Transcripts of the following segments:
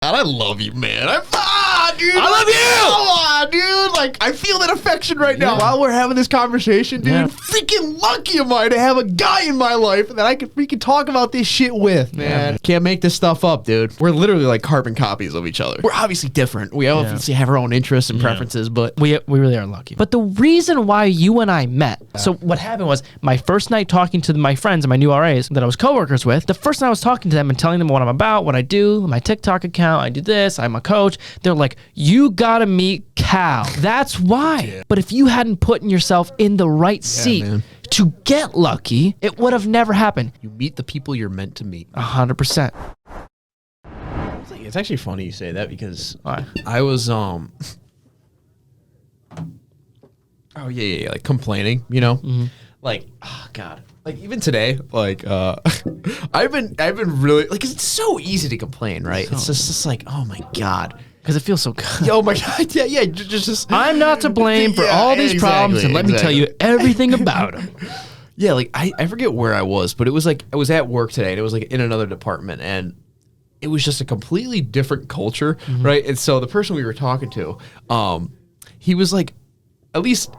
God, I love you, man. Dude. I love you! Come on, dude. Like, I feel that affection right now while we're having this conversation, dude. Yeah. Freaking lucky am I to have a guy in my life that I can freaking talk about this shit with, man. Can't make this stuff up, dude. We're literally like carbon copies of each other. We're obviously different. We obviously have our own interests and preferences, but We really are lucky. But the reason why you and I met, so what happened was my first night talking to my friends and my new RAs that I was coworkers with, the first night I was talking to them and telling them what I'm about, what I do, my TikTok account, I do this, I'm a coach. They're like, you gotta meet Cal. That's why. Yeah. But if you hadn't put yourself in the right seat to get lucky, it would have never happened. you meet the people you're meant to meet. 100%. It's actually funny you say that because Why? I was like complaining, you know? Like, oh god. Like even today, like I've been really like 'cause it's so easy to complain, right? It's just like, oh my god. Because it feels so good. Oh my god, yeah, just I'm not to blame for all these problems, and let me tell you everything about them. Yeah, like I forget where I was, but it was like I was at work today, and it was like in another department, and it was just a completely different culture, right? And so the person we were talking to, he was like, at least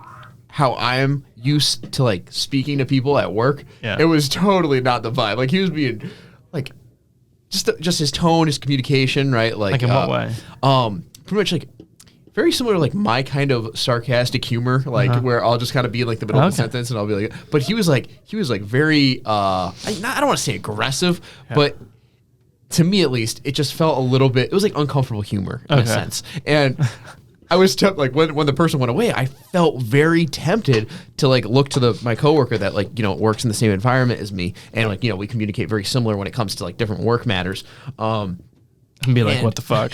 how I'm used to like speaking to people at work, it was totally not the vibe. Like he was being like, just his tone, his communication, right? Like in what way? Pretty much like very similar to like my kind of sarcastic humor, like where I'll just kind of be in like the middle of the sentence and I'll be like, but he was like very, I don't want to say aggressive, but to me at least, it just felt a little bit, it was like uncomfortable humor in a sense. And I was like when the person went away, I felt very tempted to like look to my coworker that like, you know, works in the same environment as me. And like, you know, we communicate very similar when it comes to like different work matters. And be like, what the fuck?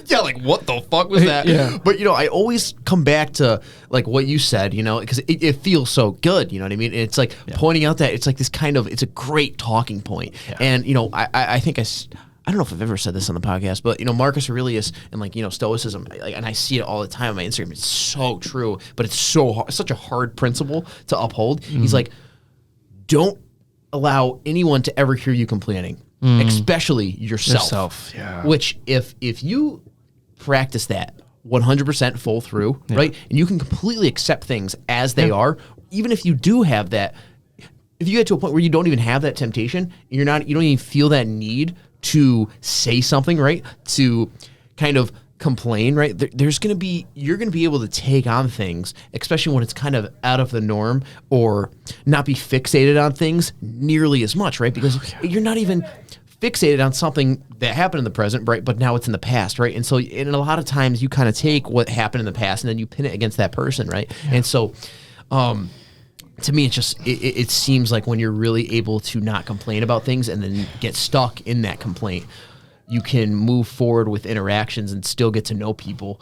Yeah, like what the fuck was that? But you know, I always come back to like what you said, you know, because it feels so good, you know what I mean? And it's like pointing out that it's like this kind of, it's a great talking point. And you know, I think I don't know if I've ever said this on the podcast, but you know, Marcus Aurelius and like, you know, Stoicism, and I see it all the time on my Instagram. It's so true, but it's so hard, such a hard principle to uphold. He's like, don't allow anyone to ever hear you complaining, especially yourself. Which if you practice that 100% full through, right, and you can completely accept things as they are, even if you do have that, if you get to a point where you don't even have that temptation, you don't even feel that need to say something, right? To kind of complain, right? You're going to be able to take on things, especially when it's kind of out of the norm, or not be fixated on things nearly as much, right? Because you're not even fixated on something that happened in the present, right? But now it's in the past, right? And so, and a lot of times you kind of take what happened in the past and then you pin it against that person, right? And so, to me, it seems like when you're really able to not complain about things and then get stuck in that complaint, you can move forward with interactions and still get to know people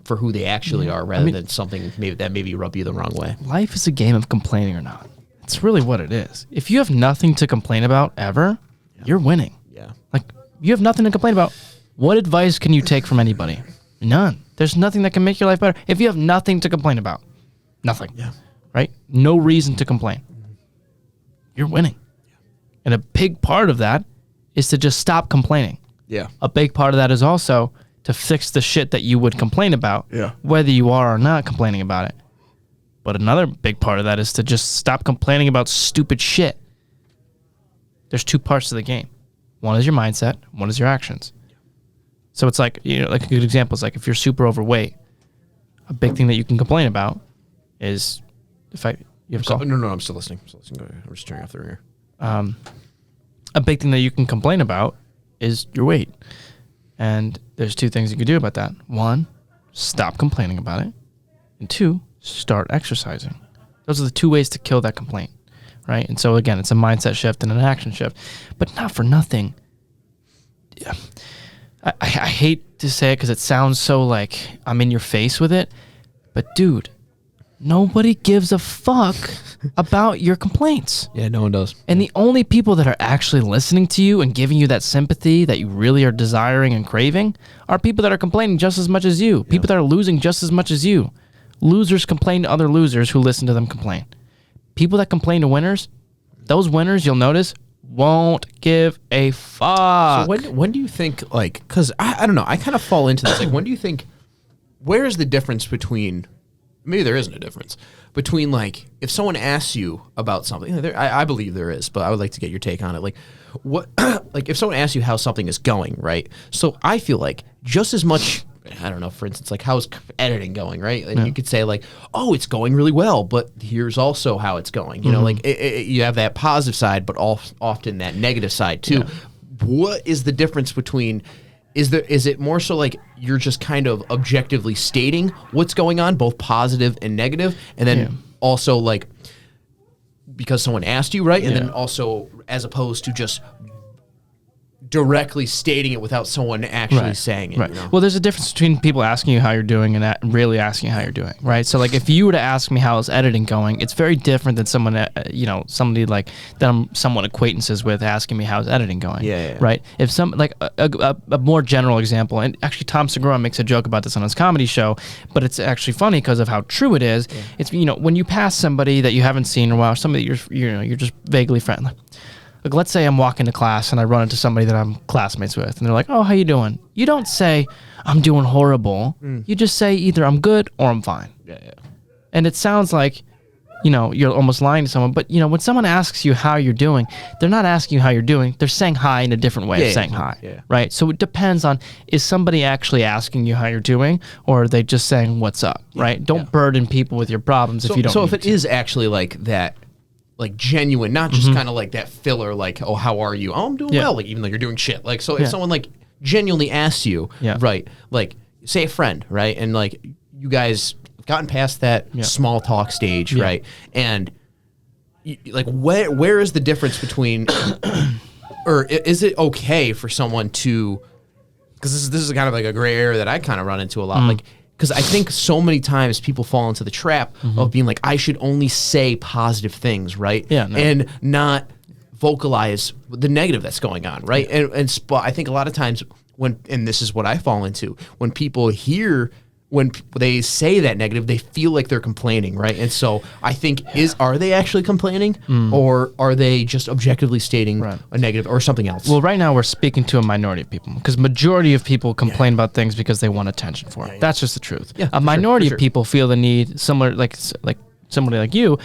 for who they actually are, rather than something maybe rub you the wrong way. Life is a game of complaining or not. It's really what it is. If you have nothing to complain about ever, you're winning. Yeah. Like, you have nothing to complain about. What advice can you take from anybody? None. There's nothing that can make your life better. If you have nothing to complain about, nothing. Yeah. Right? No reason to complain. You're winning. And a big part of that is to just stop complaining. Yeah. A big part of that is also to fix the shit that you would complain about, whether you are or not complaining about it. But another big part of that is to just stop complaining about stupid shit. There's two parts to the game. One is your mindset, one is your actions. So it's like, you know, like a good example is like if you're super overweight, a big thing that you can complain about is the fact you have a call. No, I'm still listening. Go ahead. I'm just turning off the ringer. A big thing that you can complain about is your weight. And there's two things you can do about that. One, stop complaining about it. And two, start exercising. Those are the two ways to kill that complaint, right? And so again, it's a mindset shift and an action shift, but not for nothing. I hate to say it because it sounds so like I'm in your face with it, but dude, nobody gives a fuck about your complaints. Yeah, no one does. And the only people that are actually listening to you and giving you that sympathy that you really are desiring and craving are people that are complaining just as much as you. People that are losing just as much as you. Losers complain to other losers who listen to them complain. People that complain to winners, those winners, you'll notice, won't give a fuck. So when do you think, like, because I don't know, I kind of fall into this. Like, when do you think, where is the difference between, maybe there isn't a difference, between, like, if someone asks you about something, I believe there is, but I would like to get your take on it. Like, what, like, if someone asks you how something is going, right? So I feel like just as much, I don't know, for instance, like, how's editing going, right? And you could say, like, oh, it's going really well, but here's also how it's going. You know, like, you have that positive side, but often that negative side, too. Yeah. What is the difference between, is it more so, like, you're just kind of objectively stating what's going on, both positive and negative, and then also, like, because someone asked you, right? And then also, as opposed to just directly stating it without someone actually saying it. Right. You know? Well, there's a difference between people asking you how you're doing and really asking how you're doing, right? So, like, if you were to ask me how's editing going, it's very different than someone, somebody like that I'm somewhat acquaintances with asking me how's editing going. Yeah. Right. If some, like, a more general example, and actually Tom Segura makes a joke about this on his comedy show, but it's actually funny because of how true it is. Yeah. It's, when you pass somebody that you haven't seen in a while, somebody you're just vaguely friendly. Like, let's say I'm walking to class and I run into somebody that I'm classmates with, and they're like, "Oh, how you doing?" You don't say, "I'm doing horrible." You just say either "I'm good" or "I'm fine." Yeah. And it sounds like, you're almost lying to someone. But, when someone asks you how you're doing, they're not asking you how you're doing. They're saying hi in a different way of saying hi. Yeah. Right? So it depends on, is somebody actually asking you how you're doing, or are they just saying what's up, right? Don't burden people with your problems if you don't. So if it is actually like that, like, genuine, not just kind of like that filler, like, oh, how are you? Oh, I'm doing well, like, even though you're doing shit. Like, so if someone, like, genuinely asks you, right, like, say a friend, right, and, like, you guys have gotten past that small talk stage, right, and, like, where is the difference between, or is it okay for someone to, because this is kind of like a gray area that I kind of run into a lot, like, because I think so many times people fall into the trap of being like, I should only say positive things, right? Yeah. No. And not vocalize the negative that's going on, right? Yeah. And I think a lot of times and this is what I fall into, when people hear, when they say that negative, they feel like they're complaining, right? And so I think, are they actually complaining, or are they just objectively stating a negative or something else? Well, right now we're speaking to a minority of people, because majority of people complain about things because they want attention for it. That's just the truth. Yeah, a minority of people feel the need, similar, like somebody like you,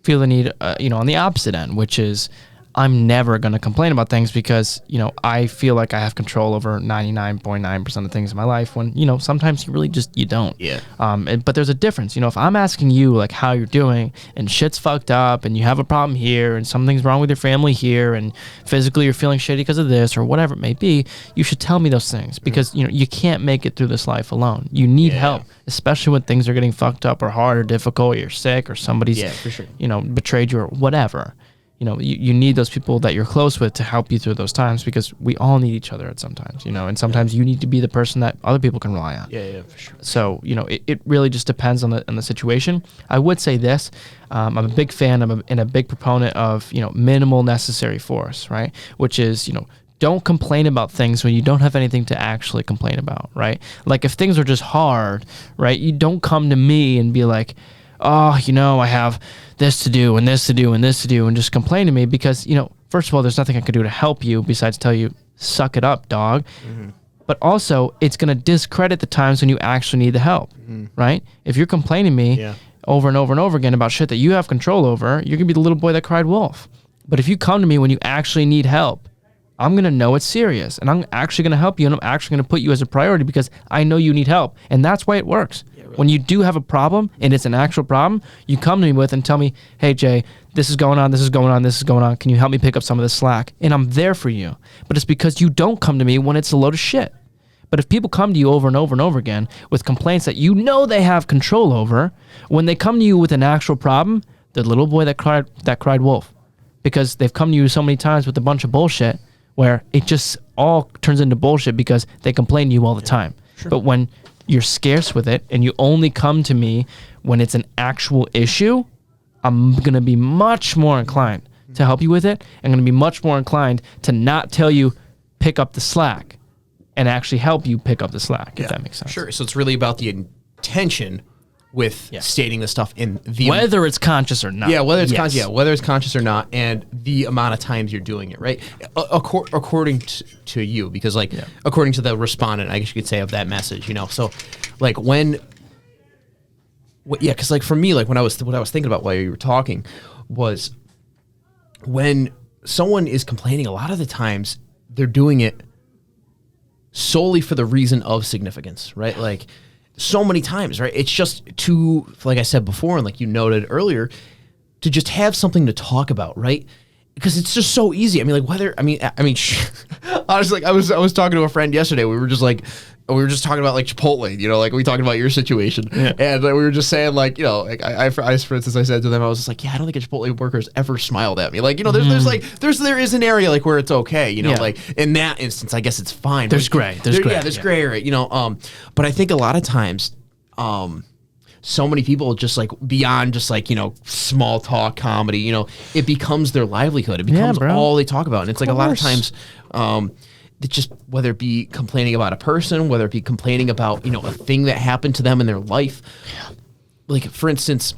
feel the need, on the opposite end, which is, I'm never going to complain about things because, I feel like I have control over 99.9% of things in my life, when, sometimes you don't. Yeah. But there's a difference. If I'm asking you, like, how you're doing, and shit's fucked up, and you have a problem here, and something's wrong with your family here, and physically you're feeling shitty because of this, or whatever it may be, you should tell me those things, because, you can't make it through this life alone. You need help, especially when things are getting fucked up or hard or difficult, or you're sick, or somebody's, betrayed you or whatever. You need those people that you're close with to help you through those times, because we all need each other at sometimes, and sometimes you need to be the person that other people can rely on. Yeah, for sure. So, it really just depends on the situation. I would say this, I'm a big fan and a big proponent of, minimal necessary force, right? Which is, don't complain about things when you don't have anything to actually complain about, right? Like, if things are just hard, right, you don't come to me and be like, oh, I have this to do and this to do and this to do, and just complain to me, because, first of all, there's nothing I can do to help you besides tell you, suck it up, dog. But also, it's going to discredit the times when you actually need the help, right? If you're complaining to me over and over and over again about shit that you have control over, you're going to be the little boy that cried wolf. But if you come to me when you actually need help, I'm going to know it's serious, and I'm actually going to help you, and I'm actually going to put you as a priority, because I know you need help. And that's why it works. When you do have a problem, and it's an actual problem, you come to me with and tell me, hey, Jay, this is going on, this is going on, this is going on. Can you help me pick up some of this slack? And I'm there for you. But it's because you don't come to me when it's a load of shit. But if people come to you over and over and over again with complaints that they have control over, when they come to you with an actual problem, the little boy that cried wolf. Because they've come to you so many times with a bunch of bullshit where it just all turns into bullshit because they complain to you all the time. Sure. But when you're scarce with it and you only come to me when it's an actual issue, I'm going to be much more inclined to help you with it. I'm going to be much more inclined to not tell you pick up the slack and actually help you pick up the slack, if that makes sense. Sure. So it's really about the intention with stating the stuff in the whether it's conscious or not. Yeah, whether it's whether it's conscious or not, and the amount of times you're doing it, right? According to you, because like according to the respondent, I guess you could say, of that message, you know. So like because like for me, like what I was thinking about while you were talking was when someone is complaining, a lot of the times they're doing it solely for the reason of significance, right? Like so many times, right? It's just to, like I said before, and like you noted earlier, to just have something to talk about, right? Because it's just so easy. I mean, like honestly, like I was talking to a friend yesterday. We were just talking about like Chipotle, you know, like we talking about your situation, and we were just saying like, you know, like I for instance, I said to them, I was just like, yeah, I don't think a Chipotle worker has ever smiled at me. Like, you know, there is an area like where it's okay, you know, like in that instance, I guess it's fine. There's gray. There's gray area, you know. But I think a lot of times, so many people just like beyond just like, you know, small talk comedy, you know, it becomes their livelihood. It becomes all they talk about. And it's like a lot of times, it's just whether it be complaining about a person, whether it be complaining about, you know, a thing that happened to them in their life. Like, for instance,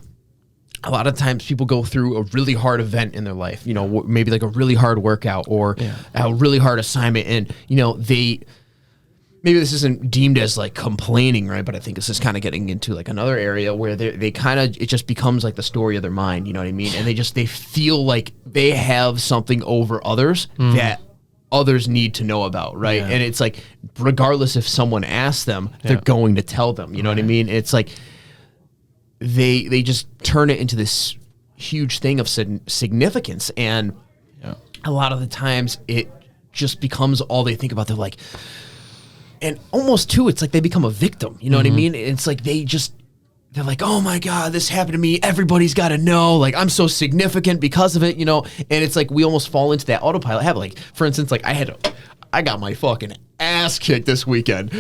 a lot of times people go through a really hard event in their life, you know, maybe like a really hard workout or a really hard assignment. And, you know, maybe this isn't deemed as like complaining, right? But I think this is kind of getting into like another area where they kind of, it just becomes like the story of their mind, you know what I mean? And they feel like they have something over others that others need to know about, right? And it's like, regardless if someone asks them, they're going to tell them, you know what I mean? It's like, they just turn it into this huge thing of significance. And a lot of the times it just becomes all they think about. They're like, and almost too, it's like they become a victim. You know what I mean? It's like they're like, oh my God, this happened to me. Everybody's got to know. Like, I'm so significant because of it, you know? And it's like we almost fall into that autopilot habit. Like, for instance, like I got my fucking ass kicked this weekend.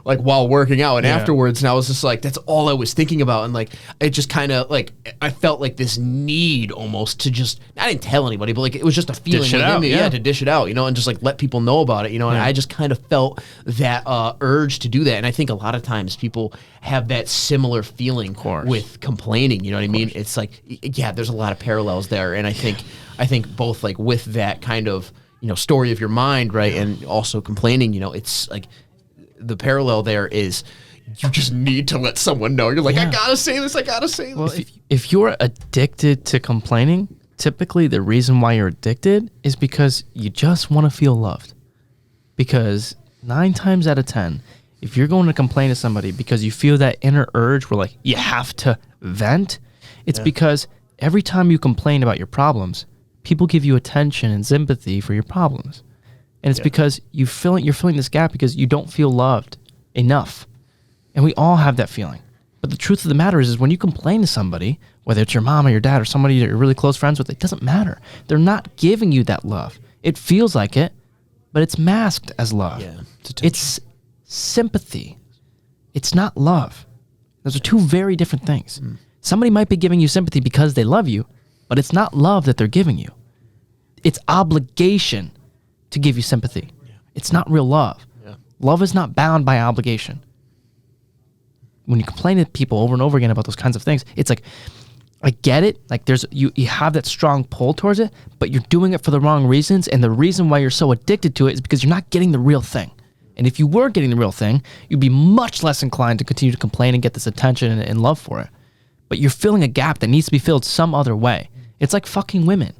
Like while working out and afterwards, and I was just like, that's all I was thinking about. And like, it just kind of like, I felt like this need almost to just, I didn't tell anybody, but like, it was just a feeling within me, to dish it out, you know, and just like let people know about it, you know, and I just kind of felt that urge to do that. And I think a lot of times people have that similar feeling with complaining, you know what I mean? It's like, there's a lot of parallels there. And I think both like with that kind of, you know, story of your mind, right, and also complaining, you know, it's like, the parallel there is you just need to let someone know. You're like, I gotta say this, Well, if you're addicted to complaining, typically the reason why you're addicted is because you just want to feel loved. Because 9 times out of 10, if you're going to complain to somebody because you feel that inner urge where like you have to vent, it's because every time you complain about your problems, people give you attention and sympathy for your problems. And it's because you're filling this gap because you don't feel loved enough. And we all have that feeling. But the truth of the matter is when you complain to somebody, whether it's your mom or your dad or somebody that you're really close friends with, it doesn't matter. They're not giving you that love. It feels like it, but it's masked as love. Yeah, it's sympathy. It's not love. Those are two very different things. Somebody might be giving you sympathy because they love you, but it's not love that they're giving you. It's obligation to give you sympathy. It's not real love. Love is not bound by obligation. When you complain to people over and over again about those kinds of things, it's like, I get it. Like you have that strong pull towards it, but you're doing it for the wrong reasons. And the reason why you're so addicted to it is because you're not getting the real thing. And if you were getting the real thing, you'd be much less inclined to continue to complain and get this attention and love for it. But you're filling a gap that needs to be filled some other way. It's like fucking women.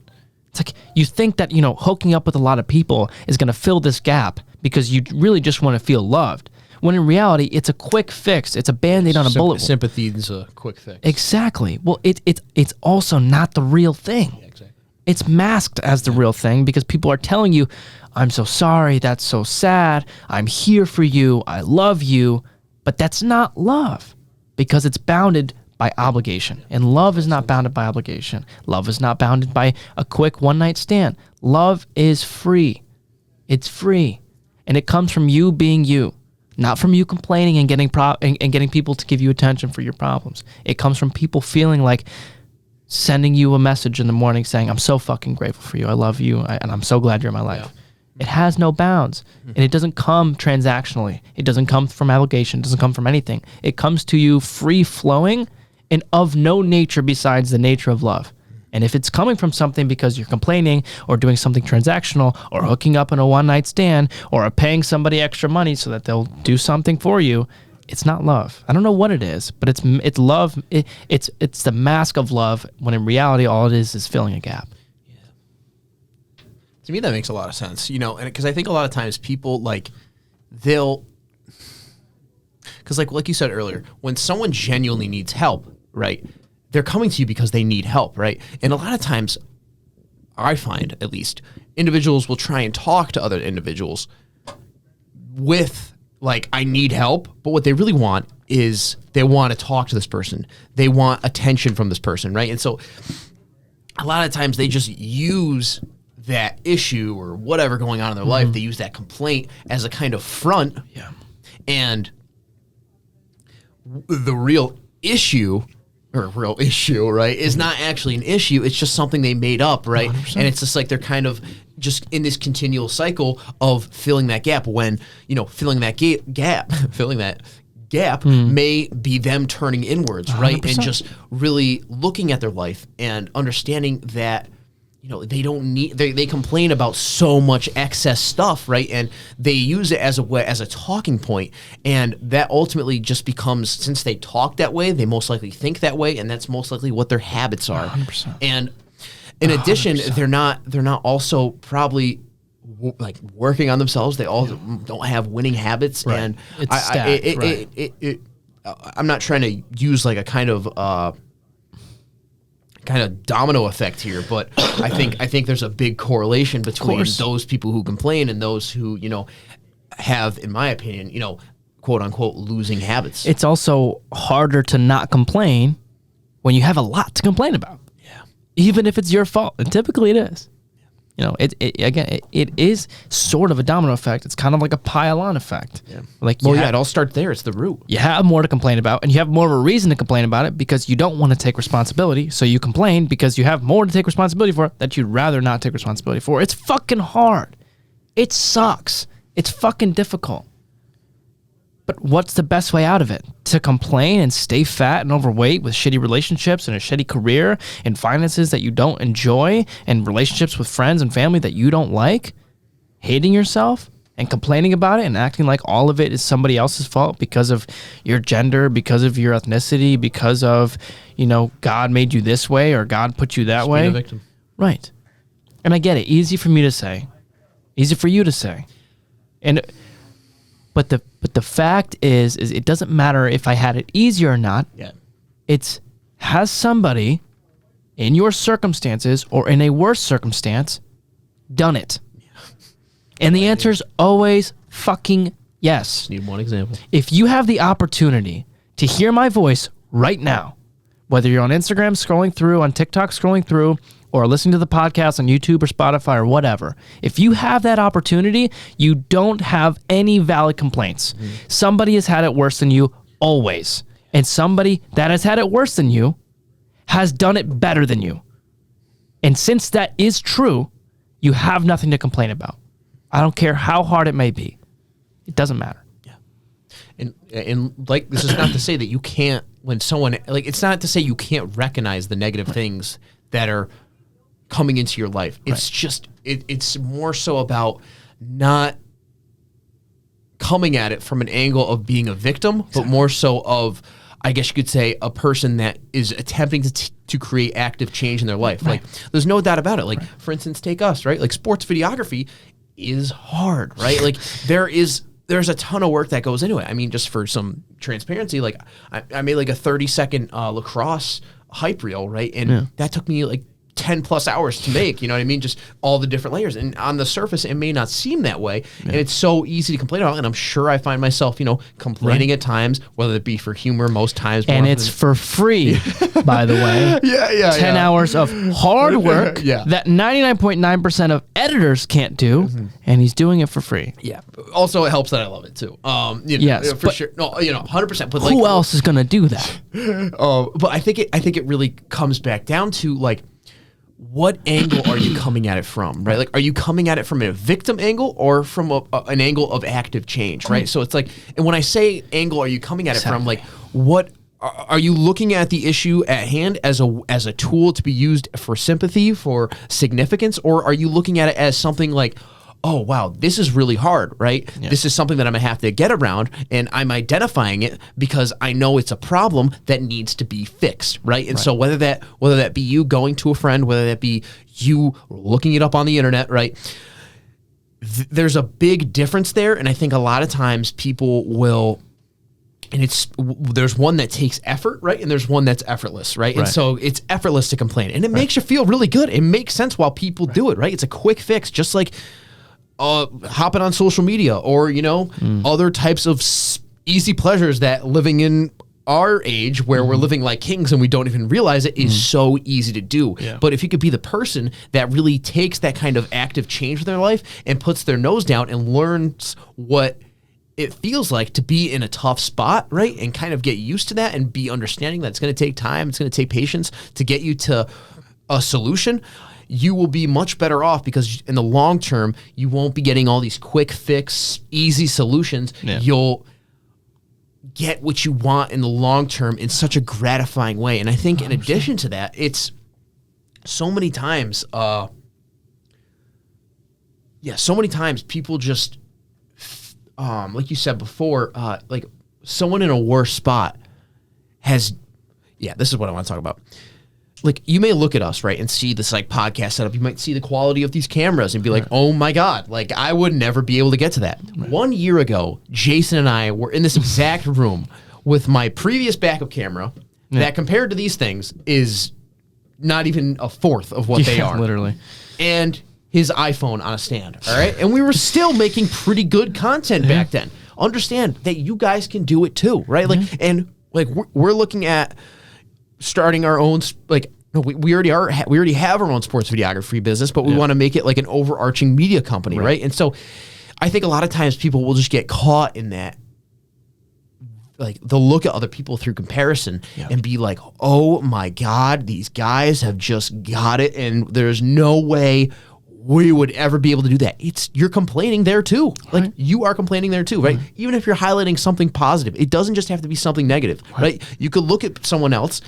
It's like you think that, you know, hooking up with a lot of people is going to fill this gap because you really just want to feel loved. When in reality, it's a quick fix. It's a Band-Aid on a bullet wound. Sympathy is a quick fix. Exactly. Well, it's also not the real thing. Yeah, exactly. It's masked as the real thing because people are telling you, I'm so sorry, that's so sad, I'm here for you, I love you. But that's not love because it's bounded by obligation. And love is not bounded by obligation. Love is not bounded by a quick one-night stand. Love is free. It's free. And it comes from you being you, not from you complaining and getting people to give you attention for your problems. It comes from people feeling like sending you a message in the morning saying, I'm so fucking grateful for you. I love you. And I'm so glad you're in my life. It has no bounds. And it doesn't come transactionally. It doesn't come from allegation. It doesn't come from anything. It comes to you free flowing and of no nature besides the nature of love. And if it's coming from something because you're complaining or doing something transactional or hooking up in a one-night stand or paying somebody extra money so that they'll do something for you, it's not love. I don't know what it is, but it's love. It's the mask of love when in reality all it is filling a gap. To me, that makes a lot of sense, and because I think a lot of times people because like you said earlier, when someone genuinely needs help, right, they're coming to you because they need help, right? And a lot of times, I find at least, individuals will try and talk to other individuals with I need help, but what they really want is they want to talk to this person. They want attention from this person, right? And so a lot of times they just use that issue or whatever going on in their life, they use that complaint as a kind of front. Yeah. And the real issue, right, is not actually an issue. It's just something they made up, right? 100%. And it's just they're kind of just in this continual cycle of filling that gap when, filling that gap may be them turning inwards, right? 100%. And just really looking at their life and understanding that they don't need. They complain about so much excess stuff, right? And they use it as a talking point, and that ultimately just becomes, since they talk that way, they most likely think that way, and that's most likely what their habits are. 100%. And in addition, 100%. they're not also probably working on themselves. They all don't have winning habits, right. And it's stacked, right. I'm not trying to use a kind of domino effect here, but I think there's a big correlation between those people who complain and those who have, in my opinion, quote unquote losing habits. It's also harder to not complain when you have a lot to complain about. Yeah, even if it's your fault, and typically it is. It is sort of a domino effect. It's kind of like a pile-on effect. Yeah. It all starts there. It's the root. You have more to complain about, and you have more of a reason to complain about it because you don't want to take responsibility. So you complain because you have more to take responsibility for that you'd rather not take responsibility for. It's fucking hard. It sucks. It's fucking difficult. But what's the best way out of it? To complain and stay fat and overweight with shitty relationships and a shitty career and finances that you don't enjoy and relationships with friends and family that you don't like? Hating yourself and complaining about it and acting like all of it is somebody else's fault because of your gender, because of your ethnicity, because of, God made you this way or God put you that way? Being a victim. Right. And I get it. Easy for me to say. Easy for you to say. But the fact is it doesn't matter if I had it easier or not. Yeah. It's, has somebody in your circumstances or in a worse circumstance done it? Yeah. And the answer is always fucking yes. Just need one example. If you have the opportunity to hear my voice right now, whether you're on Instagram scrolling through, on TikTok scrolling through, or listening to the podcast on YouTube or Spotify or whatever, if you have that opportunity, you don't have any valid complaints. Somebody has had it worse than you always. And somebody that has had it worse than you has done it better than you. And since that is true, you have nothing to complain about. I don't care how hard it may be. It doesn't matter. Yeah. And this is not to say that you can't, when someone, it's not to say you can't recognize the negative things that are coming into your life. It's just, it's more so about not coming at it from an angle of being a victim, but more so of, I guess you could say, a person that is attempting to create active change in their life. Right. There's no doubt about it. For instance, take us, right? Sports videography is hard, right? There's a ton of work that goes into it. I mean, just for some transparency, I made a 30-second lacrosse hype reel, right? And that took me 10 plus hours to make, you know what I mean? Just all the different layers. And on the surface, it may not seem that way. Yeah. And it's so easy to complain about. And I'm sure I find myself, complaining at times, whether it be for humor, most times. And it's for free, by the way. Yeah. 10 hours of hard work that 99.9% of editors can't do. Mm-hmm. And he's doing it for free. Yeah. Also, it helps that I love it too. Yes, for sure. No, 100%. But who else is going to do that? But I think it really comes back down to what angle are you coming at it from, right? Like, are you coming at it from a victim angle or from an angle of active change, right? So it's like, and when I say angle, are you coming at it from, like, what are you looking at the issue at hand as a tool to be used for sympathy, for significance, or are you looking at it as something like, oh, wow, this is really hard, right? Yeah. This is something that I'm going to have to get around, and I'm identifying it because I know it's a problem that needs to be fixed, right? And so whether that be you going to a friend, whether that be you looking it up on the internet, right? There's a big difference there, and I think a lot of times people will... And there's one that takes effort, right? And there's one that's effortless, right? And so it's effortless to complain. And it makes you feel really good. It makes sense while people do it, right? It's a quick fix, just like hopping on social media or, other types of easy pleasures that living in our age where we're living like kings and we don't even realize it is so easy to do. Yeah. But if you could be the person that really takes that kind of active change in their life and puts their nose down and learns what it feels like to be in a tough spot, right? And kind of get used to that and be understanding that it's going to take time, it's going to take patience to get you to a solution, you will be much better off because in the long term, you won't be getting all these quick fix, easy solutions. Yeah. You'll get what you want in the long term in such a gratifying way. And I think in addition to that, it's so many times, people just... like you said before, like someone in a worse spot this is what I want to talk about. Like, you may look at us, right, and see this like podcast setup. You might see the quality of these cameras and be like, oh my God, like I would never be able to get to that. Right. 1 year ago, Jason and I were in this exact room with my previous backup camera that compared to these things is not even a fourth of what they are. Literally. And his iPhone on a stand, all right? And we were still making pretty good content back then. Understand that you guys can do it too, right? Like, and like we're looking at starting our own, like, no, we already have our own sports videography business, but we want to make it like an overarching media company, right? And so I think a lot of times people will just get caught in that. Like, they'll look at other people through comparison and be like, oh my God, these guys have just got it, and there's no way we would ever be able to do that. You're complaining there too. Like, you are complaining there too, right? Even if you're highlighting something positive, it doesn't just have to be something negative, right? You could look at someone else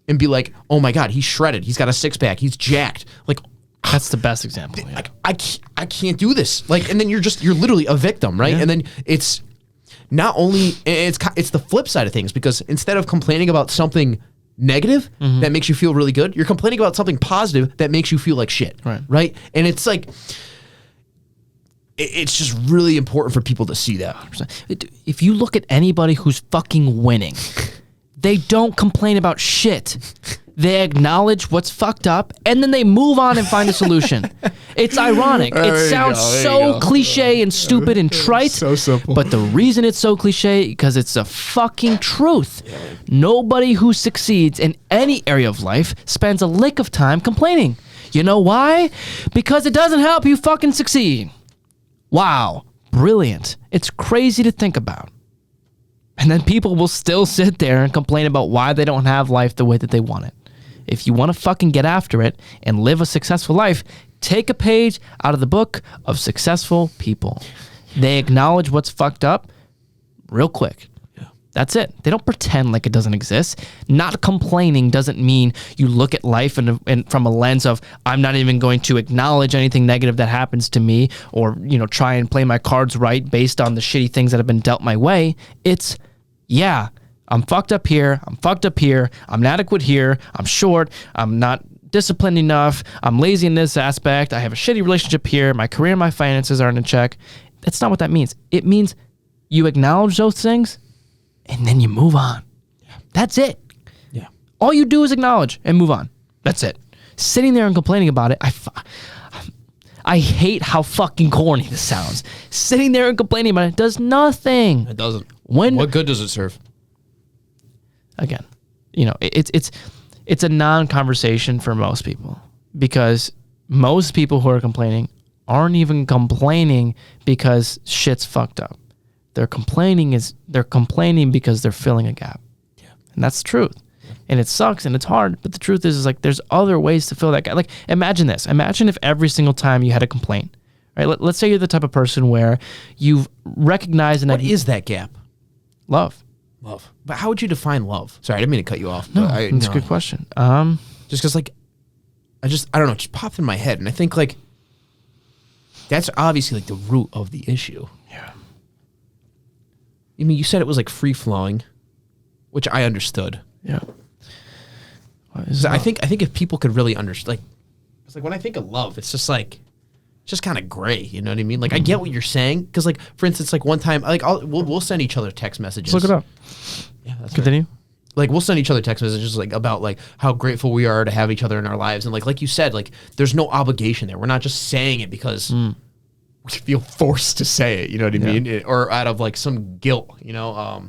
and be like, oh my God, he's shredded. He's got a six pack. He's jacked. Like, that's the best example. Yeah. Like, I can't do this. Like, and then you're literally a victim, right? Yeah. And then it's not only, it's the flip side of things, because instead of complaining about something negative that makes you feel really good, you're complaining about something positive that makes you feel like shit, right? And it's like, it's just really important for people to see that. 100%. If you look at anybody who's fucking winning, they don't complain about shit. They acknowledge what's fucked up, and then they move on and find a solution. It's ironic. It sounds so cliche and stupid and trite. So simple. But the reason it's so cliche, because it's the fucking truth. Nobody who succeeds in any area of life spends a lick of time complaining. You know why? Because it doesn't help you fucking succeed. Wow. Brilliant. It's crazy to think about. And then people will still sit there and complain about why they don't have life the way that they want it. If you want to fucking get after it and live a successful life, take a page out of the book of successful people. They acknowledge what's fucked up real quick. Yeah. That's it. They don't pretend like it doesn't exist. Not complaining doesn't mean you look at life and from a lens of, I'm not even going to acknowledge anything negative that happens to me, or, try and play my cards right based on the shitty things that have been dealt my way. It's, I'm fucked up here. I'm fucked up here. I'm inadequate here. I'm short. I'm not disciplined enough. I'm lazy in this aspect. I have a shitty relationship here. My career and my finances aren't in check. That's not what that means. It means you acknowledge those things and then you move on. Yeah. That's it. Yeah. All you do is acknowledge and move on. That's it. Sitting there and complaining about it, I hate how fucking corny this sounds. Sitting there and complaining about it does nothing. It doesn't. What good does it serve? Again, it's a non-conversation for most people, because most people who are complaining aren't even complaining because shit's fucked up. They're complaining because they're filling a gap. Yeah. And that's the truth. Yeah. And it sucks and it's hard, but the truth is like there's other ways to fill that gap. Like imagine this. Imagine if every single time you had a complaint, right? Let's say you're the type of person where you've recognized and what is that gap? Love. Love. But how would you define love? Sorry, I didn't mean to cut you off. No, it's a good question. Just because like, I don't know, it just popped in my head. And I think like, that's obviously like the root of the issue. Yeah. I mean, you said it was like free flowing, which I understood. Yeah. I think if people could really understand, like, it's like when I think of love, it's just like, it's just kind of gray. You know what I mean? Like, I get what you're saying, because like, for instance, like one time, like we'll send each other text messages. Let's look it up. Yeah, that's Continue. Right. Like we'll send each other text messages like about like how grateful we are to have each other in our lives, and like you said, like there's no obligation there. We're not just saying it because we feel forced to say it. You know what I mean? Or out of like some guilt. You know.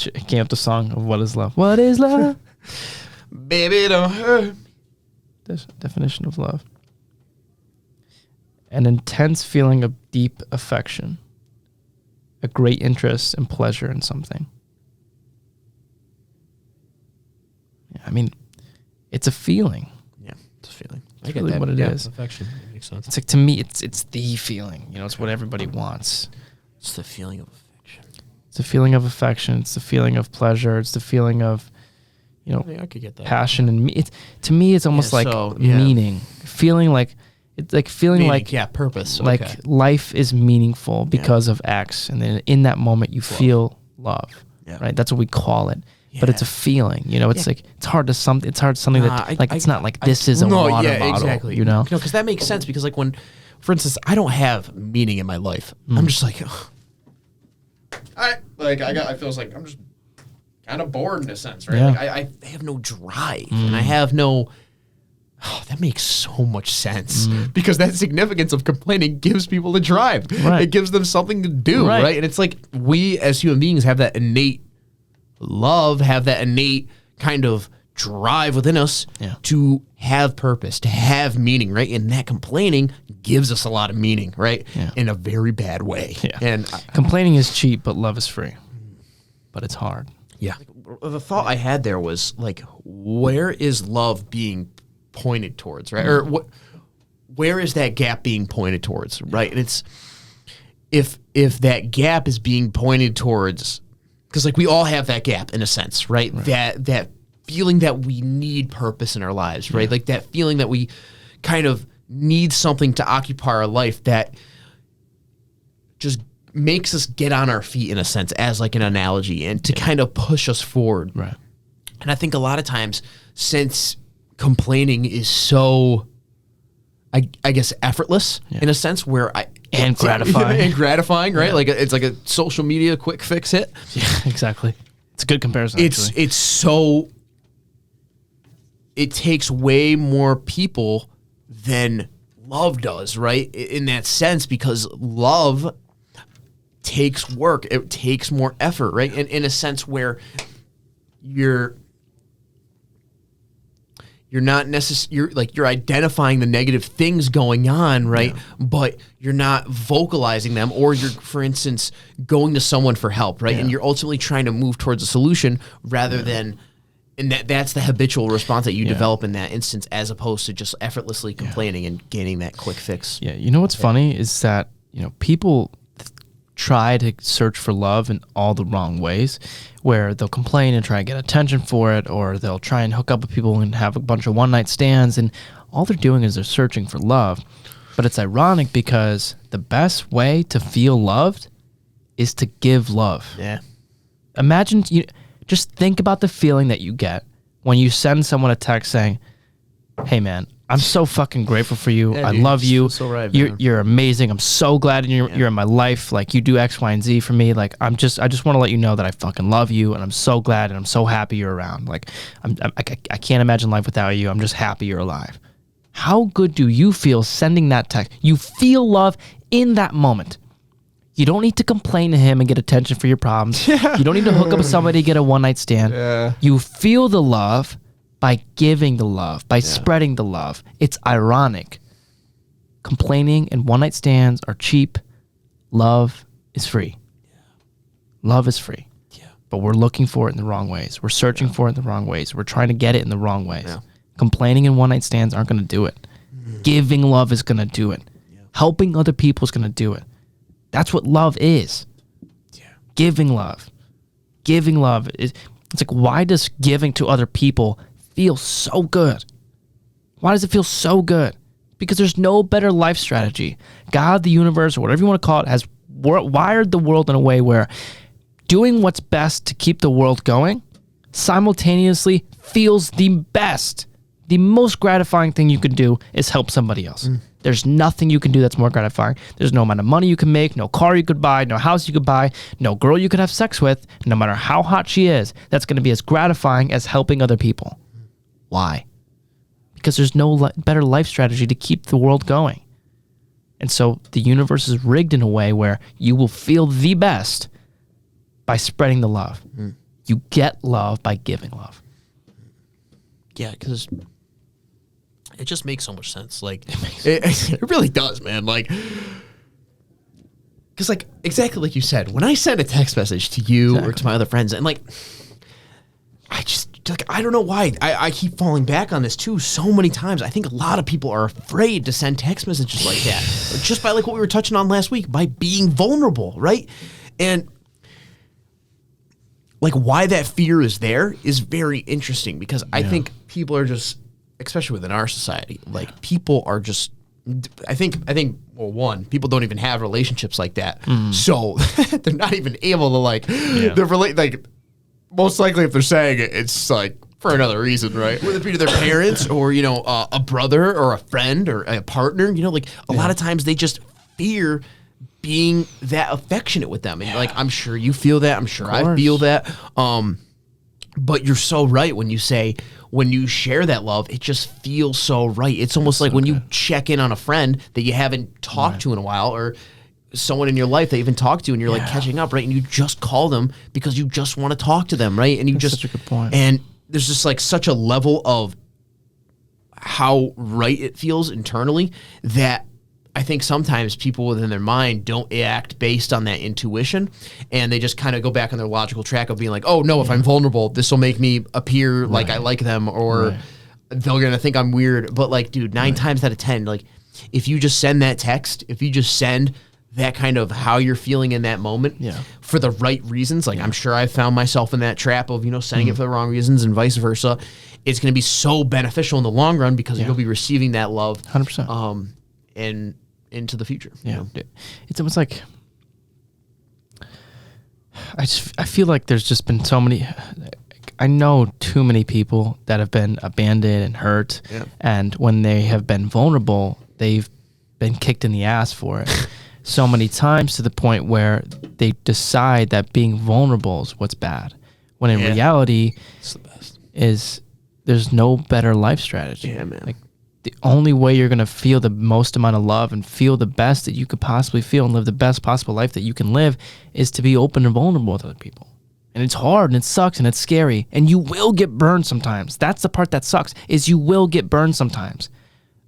It came up the song of What is Love? What is love? Baby, don't hurt. Definition of love. An intense feeling of deep affection. A great interest and pleasure in something. Yeah, I mean, it's a feeling. Yeah, it's a feeling. It's really what it is. Affection. That makes sense. It's like, to me, it's the feeling. You know, it's what everybody wants. It's the feeling of affection. It's a feeling of affection. It's the feeling of pleasure. It's the feeling of, you know, I could get that. Passion. And to me, it's almost like meaning. Feeling like, it's like feeling meaning, like purpose. Like life is meaningful because of X. And then in that moment, you feel love. Yeah. Right? That's what we call it. Yeah. But it's a feeling, you know. It's like it's hard to something that like it's not like this is a water bottle. Exactly. You know, because that makes sense. Because like when, for instance, I don't have meaning in my life. I'm just like, I feels like I'm just kind of bored in a sense, right? Yeah. Like I have no drive, and I have no. Oh, that makes so much sense because that significance of complaining gives people a drive. Right. It gives them something to do, right? And it's like we as human beings have that innate love, have that innate kind of drive within us to have purpose, to have meaning, right? And that complaining gives us a lot of meaning, right? Yeah. In a very bad way. Yeah. And complaining is cheap, but love is free. But it's hard. Yeah. The thought I had there was like, where is love being pointed towards, right? Or where is that gap being pointed towards, right? And it's if that gap is being pointed towards, because like we all have that gap in a sense, right? That feeling that we need purpose in our lives, right? Like that feeling that we kind of need something to occupy our life that just makes us get on our feet in a sense, as like an analogy, and to kind of push us forward. Right. And I think a lot of times, since complaining is so, I guess, effortless in a sense, where and gratifying, right? Like it's like a social media quick fix hit. Yeah, exactly. It's a good comparison. It's so. It takes way more people than love does, right? In that sense, because love takes work. It takes more effort, right? And in a sense where you're not necessarily, you're identifying the negative things going on, right? Yeah. But you're not vocalizing them, or you're, for instance, going to someone for help, right? Yeah. And you're ultimately trying to move towards a solution rather than, and that's the habitual response that you develop in that instance, as opposed to just effortlessly complaining and gaining that quick fix. Yeah. You know what's funny is that, you know, people try to search for love in all the wrong ways, where they'll complain and try and get attention for it, or they'll try and hook up with people and have a bunch of one-night stands, and all they're doing is they're searching for love. But it's ironic because the best way to feel loved is to give love. Yeah. Imagine, just think about the feeling that you get when you send someone a text saying, "Hey man, I'm so fucking grateful for you. I love you. So right, you're amazing. I'm so glad you're in my life. Like, you do X, Y, and Z for me. Like, I just want to let you know that I fucking love you, and I'm so glad and I'm so happy you're around. Like, I can't imagine life without you. I'm just happy you're alive." How good do you feel sending that text? You feel love in that moment. You don't need to complain to him and get attention for your problems. Yeah. You don't need to hook up with somebody to get a one-night stand. Yeah. You feel the love by giving the love, by spreading the love. It's ironic. Complaining and one-night stands are cheap. Love is free. Love is free. Yeah. But we're looking for it in the wrong ways. We're searching for it in the wrong ways. We're trying to get it in the wrong ways. Yeah. Complaining and one-night stands aren't going to do it. Giving love is going to do it. Yeah. Helping other people is going to do it. That's what love is. Yeah. Giving love. Giving love is, it's like, why does giving to other people feel so good? Why does it feel so good? Because there's no better life strategy. God, the universe, or whatever you want to call it, has wired the world in a way where doing what's best to keep the world going simultaneously feels the best. The most gratifying thing you can do is help somebody else. There's nothing you can do that's more gratifying. There's no amount of money you can make, no car you could buy, no house you could buy, no girl you could have sex with, no matter how hot she is, that's going to be as gratifying as helping other people. Why? Because there's no better life strategy to keep the world going. And so the universe is rigged in a way where you will feel the best by spreading the love. You get love by giving love. Yeah, because it just makes so much sense. Like, it really does, man. Like, because, like, exactly like you said, when I send a text message to you or to my other friends, and, like, I just, like, I don't know why. I keep falling back on this, too, so many times. I think a lot of people are afraid to send text messages like that. Just by, like, what we were touching on last week, by being vulnerable, right? And, like, why that fear is there is very interesting, because I think people are just, especially within our society, like, people are just, I think, well, one, people don't even have relationships like that. So they're not even able to, like, like, most likely if they're saying it, it's like for another reason, right? Whether it be to their parents or, you know, a brother or a friend or a partner, you know, like, a lot of times they just fear being that affectionate with them. And like, I'm sure you feel that. I'm sure I feel that. But you're so right when you say, when you share that love, it just feels so right. It's almost like when you check in on a friend that you haven't talked to in a while, or someone in your life that you haven't talked to, and you're like catching up, right? And you just call them because you just want to talk to them, right? And you That's such a good point. And there's just like such a level of how right it feels internally that I think sometimes people within their mind don't act based on that intuition, and they just kind of go back on their logical track of being like, oh no, if I'm vulnerable, this will make me appear like I like them, or they're going to think I'm weird. But like, dude, 9 times out of 10, like, if you just send that text, if you just send that kind of how you're feeling in that moment for the right reasons, like I'm sure I found myself in that trap of, you know, sending it for the wrong reasons and vice versa. It's going to be so beneficial in the long run because you'll be receiving that love 100%. And into the future. Yeah. You know? It's almost like, I feel like there's just been so many, I know too many people that have been abandoned and hurt. And when they have been vulnerable, they've been kicked in the ass for it so many times, to the point where they decide that being vulnerable is what's bad. When in reality, it's the best. There's no better life strategy. Yeah, man. Like, the only way you're going to feel the most amount of love and feel the best that you could possibly feel and live the best possible life that you can live is to be open and vulnerable with other people. And it's hard and it sucks and it's scary, and you will get burned sometimes. That's the part that sucks, is you will get burned sometimes.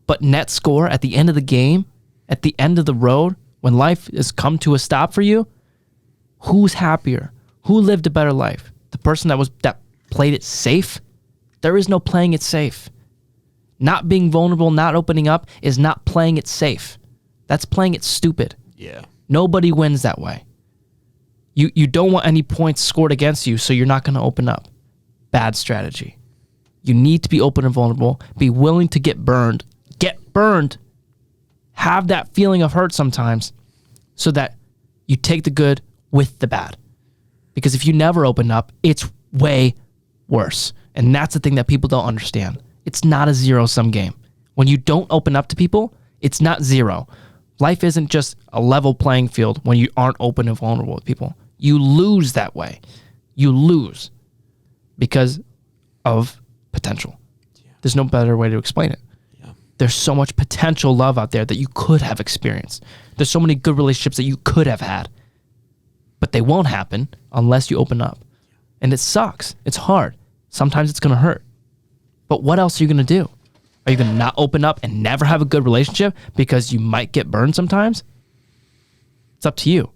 But net score at the end of the game, at the end of the road, when life has come to a stop for you, who's happier? Who lived a better life? The person that played it safe? There is no playing it safe. Not being vulnerable, not opening up is not playing it safe. That's playing it stupid. Yeah. Nobody wins that way. You don't want any points scored against you, so you're not going to open up. Bad strategy. You need to be open and vulnerable, be willing to get burned, have that feeling of hurt sometimes, so that you take the good with the bad. Because if you never open up, it's way worse. And that's the thing that people don't understand. It's not a zero-sum game. When you don't open up to people, it's not zero. Life isn't just a level playing field when you aren't open and vulnerable with people. You lose that way. You lose because of potential. Yeah. There's no better way to explain it. Yeah. There's so much potential love out there that you could have experienced. There's so many good relationships that you could have had. But they won't happen unless you open up. And it sucks. It's hard. Sometimes it's going to hurt. But what else are you going to do? Are you going to not open up and never have a good relationship because you might get burned sometimes? It's up to you.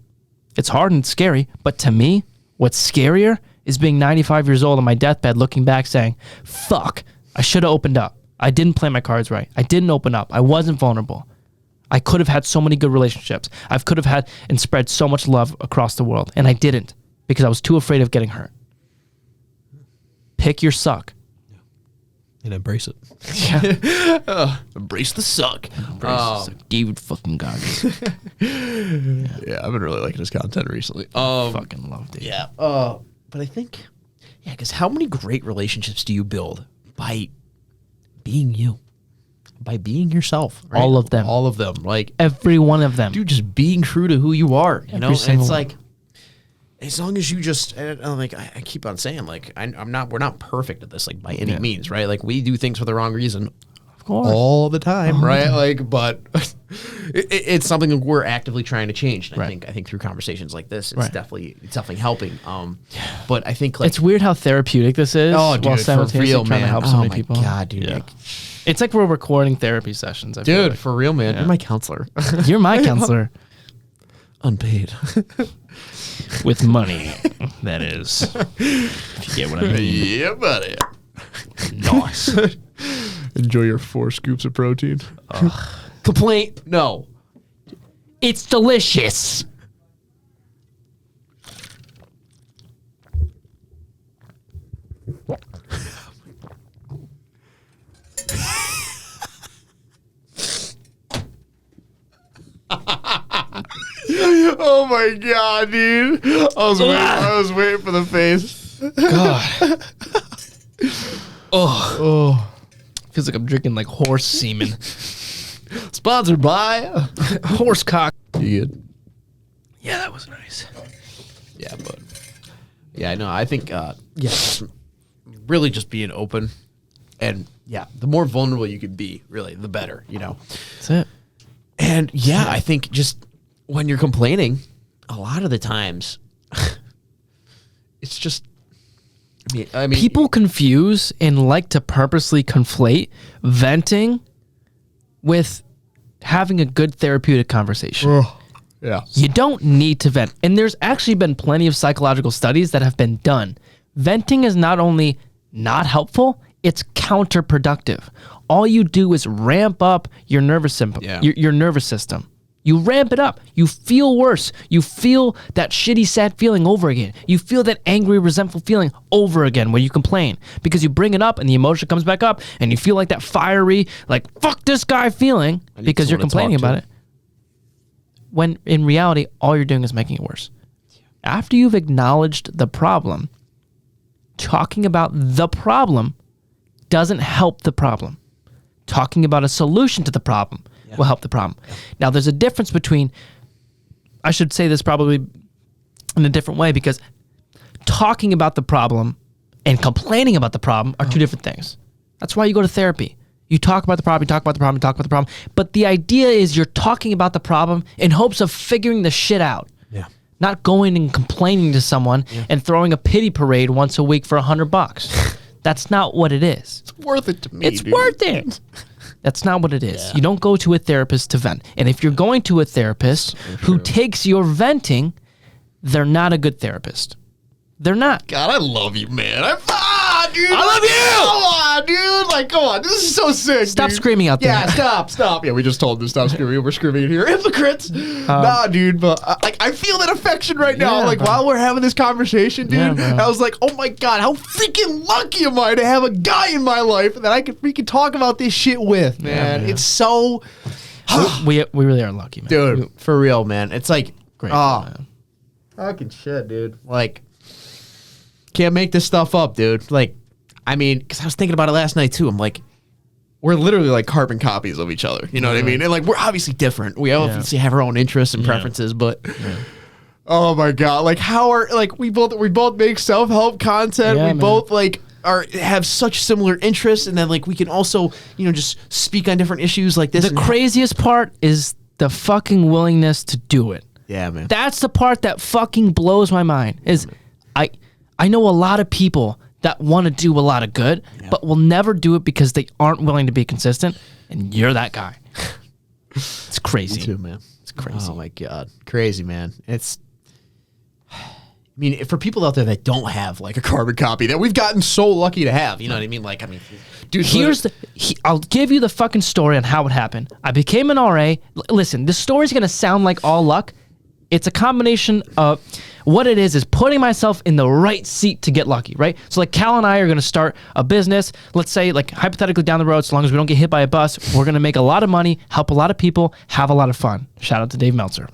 It's hard and scary, but to me, What's scarier is being 95 years old on my deathbed looking back saying, fuck, I should have opened up. I didn't play my cards right. I didn't open up. I wasn't vulnerable. I could have had so many good relationships. I could have had and spread so much love across the world. And I didn't because I was too afraid of getting hurt. Pick your suck. And embrace it. Yeah. Embrace the suck. Embrace the suck. David fucking Goggins. Yeah, I've been really liking his content recently. Fucking loved it. Yeah. But I think, because how many great relationships do you build by being you? By being yourself. Right? All of them. All of them. Like, every one of them. Dude, just being true to who you are. You know? And it's like, one. as long as you just, I keep on saying, like, we're not perfect at this, like, by any means, right? Like, we do things for the wrong reason. Of course. All the time, right? Like, but it's something that we're actively trying to change. And I think through conversations like this, it's definitely helping. But I think, like, it's weird how therapeutic this is. Oh, dude, while simultaneously for real, trying man. to help so many my people. God, dude. Yeah. Like, It's like we're recording therapy sessions. I feel dude, like. for real, man. You're my counselor. You're my counselor. Unpaid. With money, that is. If you get what I mean. Yeah, buddy. Nice. Enjoy your 4 scoops of protein. Complaint? No. It's delicious. Oh my God, dude! I was waiting for the face. God. Oh. Feels like I'm drinking like horse semen. Sponsored by Horse cock. You good? Yeah, that was nice. Yeah, but yeah, no, I think just really just being open, and the more vulnerable you can be, really, the better. You know. That's it. And I think just when you're complaining, a lot of the times, it's just. I mean, people confuse and like to purposely conflate venting with having a good therapeutic conversation. Yeah. You don't need to vent. And there's actually been plenty of psychological studies that have been done. Venting is not only not helpful, it's counterproductive. All you do is ramp up your nervous system. Your nervous system. You ramp it up. You feel worse. You feel that shitty, sad feeling over again. You feel that angry, resentful feeling over again when you complain because you bring it up and the emotion comes back up and you feel like that fiery, like, fuck this guy feeling because you're complaining about it. When in reality, all you're doing is making it worse. After you've acknowledged the problem, talking about the problem doesn't help the problem. Talking about a solution to the problem will help the problem. Now, there's a difference between, I should say this probably in a different way, because talking about the problem and complaining about the problem are two different things. That's why you go to therapy. You talk about the problem, you talk about the problem, you talk about the problem. But the idea is you're talking about the problem in hopes of figuring the shit out. Yeah. Not going and complaining to someone and throwing a pity parade once a week for $100. That's not what it is. It's worth it to me. It's worth it. That's not what it is. Yeah. You don't go to a therapist to vent. And if you're going to a therapist who takes your venting, they're not a good therapist. They're not. God, I love you, man. Dude. I love you. Come on, dude. Like, come on. This is so sick. Stop dude. Screaming out there. Yeah, stop. Yeah, we just told them to stop screaming. We're screaming in here. Hypocrites. Nah, dude. But I feel that affection right now. Like, while we're having this conversation, dude, I was like, oh my God, how freaking lucky am I to have a guy in my life that I can freaking talk about this shit with, man. It's so. we really are lucky, man. Dude, for real, man. It's like, great. Man. Fucking shit, dude. Like, can't make this stuff up, dude. Like, I mean, because I was thinking about it last night too. I'm like, we're literally like carbon copies of each other. You know what I mean? And like, we're obviously different. We obviously have our own interests and preferences, but oh my God, like we both make self-help content. We both like have such similar interests, and then like we can also, just speak on different issues like this. The craziest part is the fucking willingness to do it. Yeah, man. That's the part that fucking blows my mind. Is I know a lot of people that want to do a lot of good, but will never do it because they aren't willing to be consistent, and you're that guy. It's crazy. Me too, man. It's crazy. Oh my God. Crazy, man. It's mean, for people out there that don't have like a carbon copy that we've gotten so lucky to have, you know what I mean? Like, I mean, dude, I'll give you the fucking story on how it happened. I became an RA. Listen, this story's going to sound like all luck. It's a combination of what it is putting myself in the right seat to get lucky, right? So like Cal and I are going to start a business. Let's say like hypothetically down the road, so long as we don't get hit by a bus, we're going to make a lot of money, help a lot of people, have a lot of fun. Shout out to Dave Meltzer.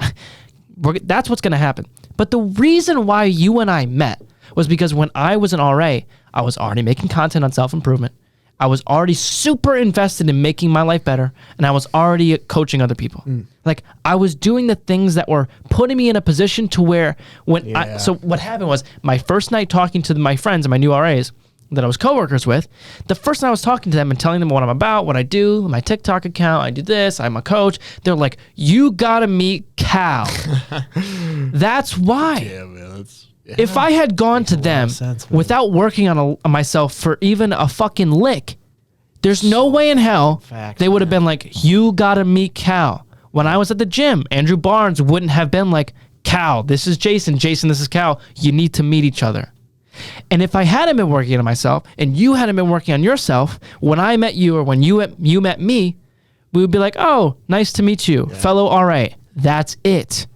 That's what's going to happen. But the reason why you and I met was because when I was an RA, I was already making content on self-improvement. I was already super invested in making my life better, and I was already coaching other people. Like, I was doing the things that were putting me in a position to where so what happened was my first night talking to my friends and my new RAs that I was coworkers with, the first time I was talking to them and telling them what I'm about, what I do, my TikTok account, I do this, I'm a coach, they're like, you gotta meet Cal. That's why. Yeah, man, if I had gone to them without working on myself for even a fucking lick, there's no way in hell they would have been like, you gotta meet Cal. When I was at the gym, Andrew Barnes wouldn't have been like, Cal, this is Jason. Jason, this is Cal. You need to meet each other. And if I hadn't been working on myself and you hadn't been working on yourself, when I met you or when you met me, we would be like, oh, nice to meet you, fellow RA. That's it.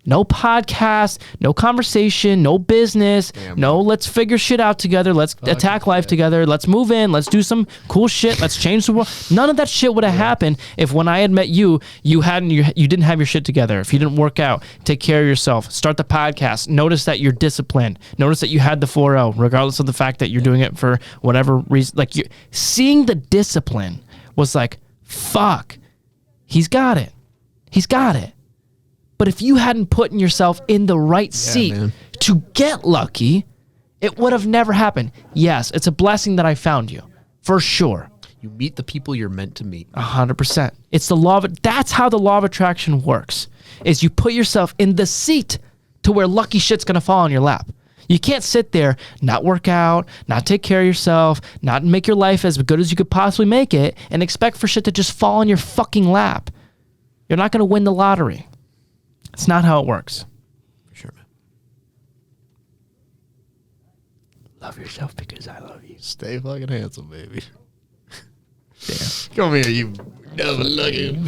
No podcast, no conversation, no business, no let's figure shit out together, let's attack life together, let's move in, let's do some cool shit, let's change the world. None of that shit would have happened if when I had met you, you didn't have your shit together, if you didn't work out, take care of yourself, start the podcast, notice that you're disciplined, notice that you had the 4L, regardless of the fact that you're doing it for whatever reason. Like, seeing the discipline was like, fuck, he's got it. He's got it. But if you hadn't put yourself in the right seat to get lucky, it would have never happened. Yes, it's a blessing that I found you, for sure. You meet the people you're meant to meet. 100%. It's the law of, that's how the law of attraction works, is you put yourself in the seat to where lucky shit's gonna fall on your lap. You can't sit there, not work out, not take care of yourself, not make your life as good as you could possibly make it, and expect for shit to just fall on your fucking lap. You're not gonna win the lottery. It's not how it works. For sure, man. Love yourself because I love you. Stay fucking handsome, baby. Damn. Come here, you never looking.